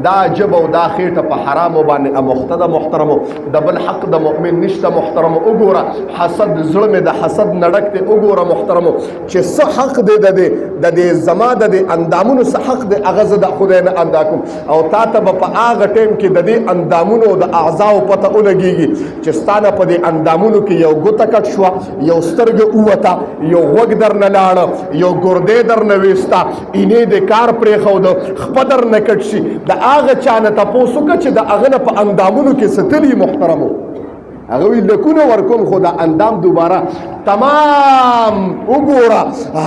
دا جب او دا خېټه په حرامو باندې اموخته ده محترمو د بل حق د مؤمن نشته محترمو وګوره حسد زړه مې د حسد نه ډک دی وګوره محترمو چې څه حق دی د دې زما د دې اندامونو څه حق دی هغه زه د خدای نه ادا کوم او تا ته به په هغه ټایم کې د دې اندامونو د اعضاو پته ولګېږي چې ستا نه په دې اندامونو کې یو ګوته کټ شوه یو سترګه ووته یو غوږ در نه لاړه یو ګردې در نه ویسته اینې د کار پرېښوده خپه در نه کټ شي د هغه چا نه تپوس وکړه چې د هغه نه په اندامونو کې څه تلي محترمو هغه وی لکونه ورکوم خو د اندام دوباره تمام وګوره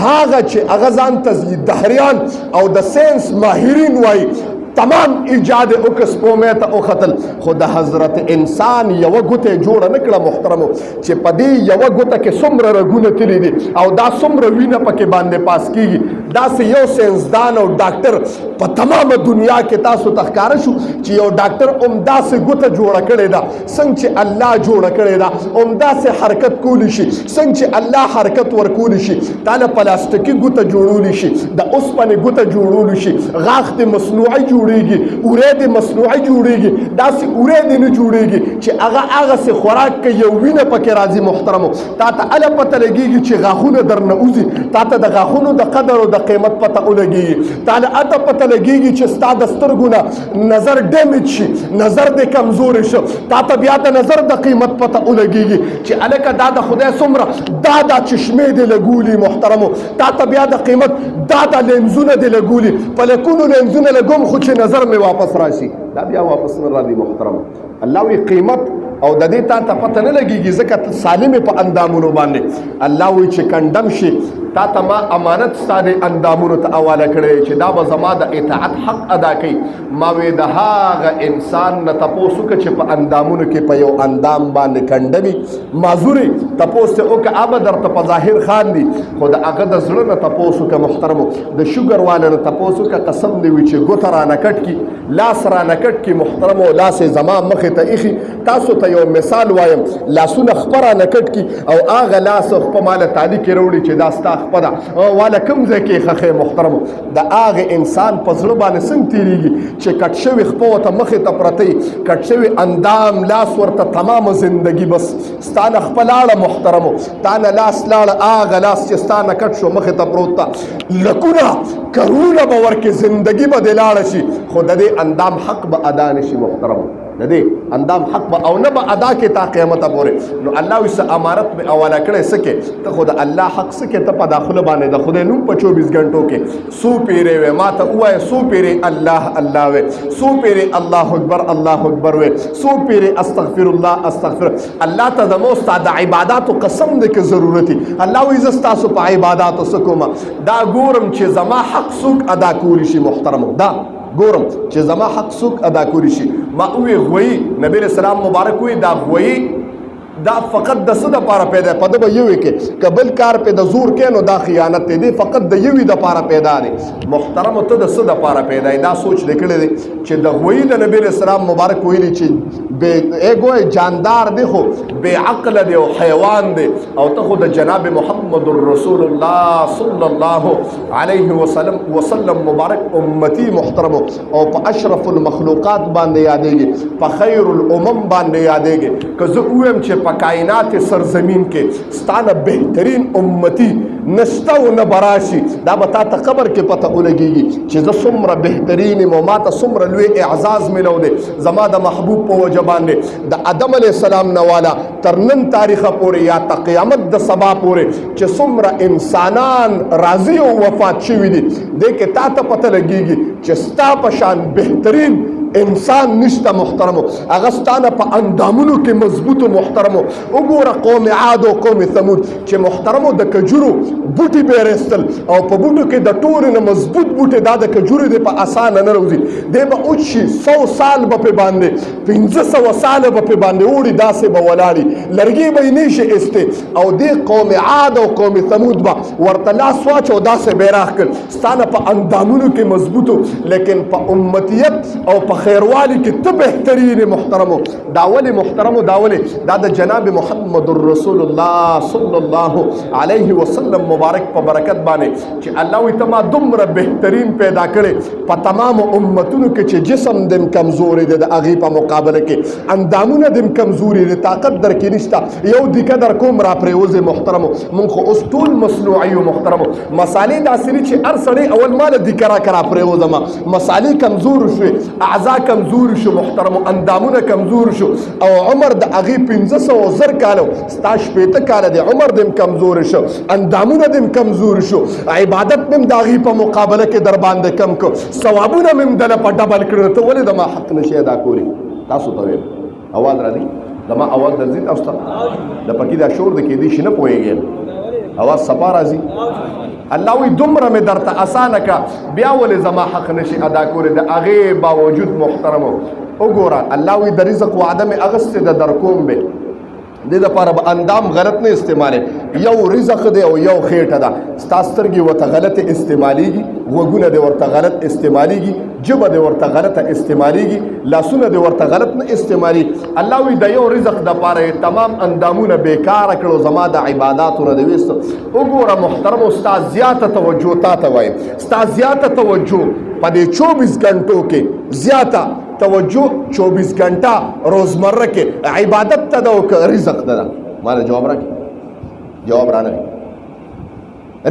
هغه چې هغه ځان ته دهریان او د ساینس ماهرین وایي تمام ایجاد اوکس پومې ته وختل خو د حضرت انسان یوه ګوته جوړه نه کړه محترمو چې په دې یوه ګوته کې څومره رګونه تللي دي او دا څومره وینه پکې باندې پاس کېږي داسې یو ساینسدان او ډاکټر په تمامه دنیا کې تاسو ته ښکاره شو چې یو ډاکټر همداسې ګوته جوړه کړې ده څنګه چې الله جوړه کړې ده همداسې حرکت کولی شي څنګه چې الله حرکت ورکولی شي تا له پلاستیکي ګوته جوړولی شي د اوسپنې ګوته جوړولی شي غاښ دې مصنوعي جوړیږي اورې دې مصنوعي جوړیږي داسې اورې دې نه جوړیږي چې هغه هغسې خوراک کوي یو وینه پکې راځي محترمو تا ته هله پته لګېږي چې غاښونه درنه وځي تا ته د غاښونو د قدر او د قیمت پته ولګېږي تا له هته پته لګېږي چې ستا د سترګو نه نظر ډیمیج شي نظر دې کمزوری شو تا ته بیا د نظر د قیمت پته ولګېږي چې هلکه دا د خدای څومره دا چشمې دې لګولي محترمو تا ته بیا د قیمت دا لینزونه دې لګولي په لکونو لینزونه لګوم خو چې نظر مې واپس راشي دا بیا واپس نه راځي محترمو الله وی قیمت او د دې تا ته پته نه لګېږي ځکه ته سالمې په اندامونو باندې الله وی چې کنډم شي تا ته ما امانت ستا د اندامونو ته حواله کړی چې دا به زما د اطاعت حق ادا کوي ما وی د هغه انسان نه تپوس وکړه چې په اندامونو کې په یو اندام باندې کنډه وي معذورې تپوس ته وکړه هغه درته په ظاهر خان دي خو د هغه د زړه نه تپوس وکړه محترمو د شوګر والا نه تپوس وکړه قسم دې وي چې ګوته رانه کټ کړي لاس رانه کټ کړي محترمو لاس یې زما مخې ته ایښي تاسو ته یو مثال وایم لاسونه خپه رانه کټ کړي او هغه لاس خپه ماله تالي کې راوړي چې دا ستا خپه ده والا کوم ځای کې خښې محترمو د هغه انسان په زړه باندې څنګه تېرېږي چې کټ شوي خپه ورته مخې ته پرته وي کټ شوي اندام لاس ورته تمامه زندګي بس ستا نه خپه لاړه محترمو تا نه لاس لاړه هغه لاس چې ستا نه کټ شو مخې ته پروت ته لکونه کرونه به ورکې زندګي به دې لاړه شي خو د دې اندام حق به ادا نه شي محترمو د دې اندام حق به او نه به ادا کې تا قیامته پورې نو الله وایي څه امانت مې حواله کړی څه کې ته خو د الله حق څه کې ته په داخله باندې د خدای نوم په 24 غنټو کې څو پیرې وې ما ته ووایه څو پیرې الله الله وې څو پیرې الله اکبر وې څو پیرې استغفر الله الله ته زمو ستا د عباداتو قسم دی که ضرورت وي الله وایي زه ستاسو په عباداتو څه کومه دا ګورم چې زما حق څوک ادا کولی شي محترمو دا ګورم چې زما حق څوک ادا کولی شي ما وی غوی نبی اسلام مبارک وی دا غوی دا فقط د څه دپاره پیدا په ده به یوې کې که بل کار پې د زور کې نو دا خیانت دی فقط د یوې دپاره پیدا دی محترمو ته د څه دپاره پیدا دی دا سوچ دی کړی دی چې د غوی د نبی اسلام مبارک ویلي چې ګوی جاندار دی خو بې عقله دی او حیوان دی او ته خو د جناب محمد رسول الله صلی الله علیه وسلم مبارک امتی محترمو او په اشرف المخلوقات باندې یادېږي په خیر الامم باندې یادېږي که زه ووایم چې په کائنات سرزمین کې ستانه بهترین امتی نشته او نه براشي دا به تا ته قبر کې پته ولګېږي چې زه څومره بهترین یم او ما ته څومره لوی اعزاز میلو دی زما د محبوب په وجه باندې د آدم علیه السلام نه والا تر نن تاریخه پورې یا ته قیامت د سبا پورې چې څومره انسانان راضي او وفات شوي دي دې کې تا ته پته لګېږي چې ستا په شان بهترین انسان نشته محترمو هغه ستانه په اندامونو کې مضبوطو محترمو وګوره قوم عاد او قوم ثمود چې محترمو د کجورو بوټي به رستل او په بوټو کې د ټولو نه مضبوط بوټي دا د کجورو دی په اسانه نه راوځي دی به اوچ شي 100 سال به پې باندې 1500 ساله به پې باندې اوړي داسې به ولاړي لرګي به یې نه شي ایستې او دې قوم عاد او قوم ثمود به ورته لاس واچو داسې بیراغ کړ ستانه په اندامونو کې مضبوطو لیکن په امتیت او په خیروالي کې ته بهترین محترمو دا ولې محترمو دا ولې دا د جناب محمد رسول الله صلی الله علیه وسلم مبارک په برکت باندې چې الله وي ته ما دومره بهتر بهترین پیدا کړي په تمام امتونو کې چې جسم دم کمزوري دی د هغې په مقابله کې اندامونه دم کمزوري دی طاقت در کې نشته یو دیکه در کوم را پرېوځي محترمو مونږ خو اوس ټول مصنوعي یو محترمو مسالې داسې دي چې هر سړی اول ماله دیکه را پرېوځم مسالې کمزور شوې اعضا کمزور شو محترمو اندامونه کمزور شو او عمر د هغې 1500 کالو ستا 80 کاله دی عمر دم کمزور شو اندامونه دم کمزور شو عبادت مم د هغې په مقابله کې در باندې کم کو ثوابونه مم دله په ډبل کړل ته ولې د ما حق نشي ادا کولی تاسو ته ویم اواز راځي د ما اواز درځي تاسو ته د پکې دا شور د کېدی شي نه پوهېږي اواز صفا راځي الله وی دومره مې درته اسانه کا بیا ولې زما حق نشي ادا کولی د هغې باوجود محترمو وګوره الله وی د رزق وعده مې اغستې د در کوم به دې دپاره به اندام غلط نه استعمالې یو رزق دی او یو خېټه ده ستا سترګې ورته غلطې استعمالیږي غوږونه دې ورته غلط استعمالیږي ژبه دې ورته غلطه استعمالیږي لاسونه دې ورته غلط نه استعمالیږي الله وی د یو رزق دپاره تمام اندامونه بیکاره کړو زما د عباداتو نه دې ویست وګوره محترمو ستا زیاته توجه تا ته وایم ستا زیاته توجه په دې 24 غنټو کې زیاته توجه 24 घंटा روزمره کې عبادت ته ده او رزق ته ده ماله جواب راکړي جواب را نه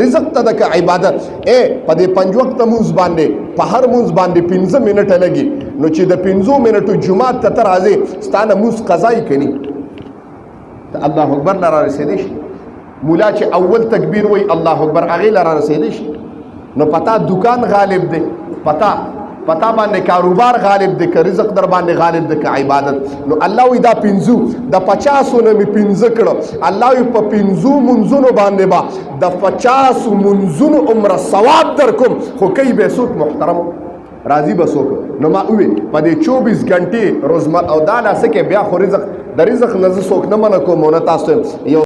رزق ته ده که عبادت په دې 5 وخت مونځ باندې په هر مونځ باندې 15 منټه لګي نو چې د 15 منټو جمعات ته ته راځې ستا نه مونځ قضا یې کوي ته الله اکبر نه را رسېدی شي مولا چې اول تکبیر وایي الله اکبر هغې له را رسېدی شي نو پتا دکان غالب دی پتا باندې کاروبار غالب دی که رزق در باندې غالب دی که عبادت نو الله وی دا 50 د 50 نه می 15 کړو الله وی په 50 منځونو باندې با د 50 منځونو عمر ثواب در کوم خو کوي به څوک محترم راضي به څوک نو ما وی په دې 24 غنټې روزمره او دا لاسه کې بیا خو رزق د رزق نه څوک نه منع کوم نه تاسو یو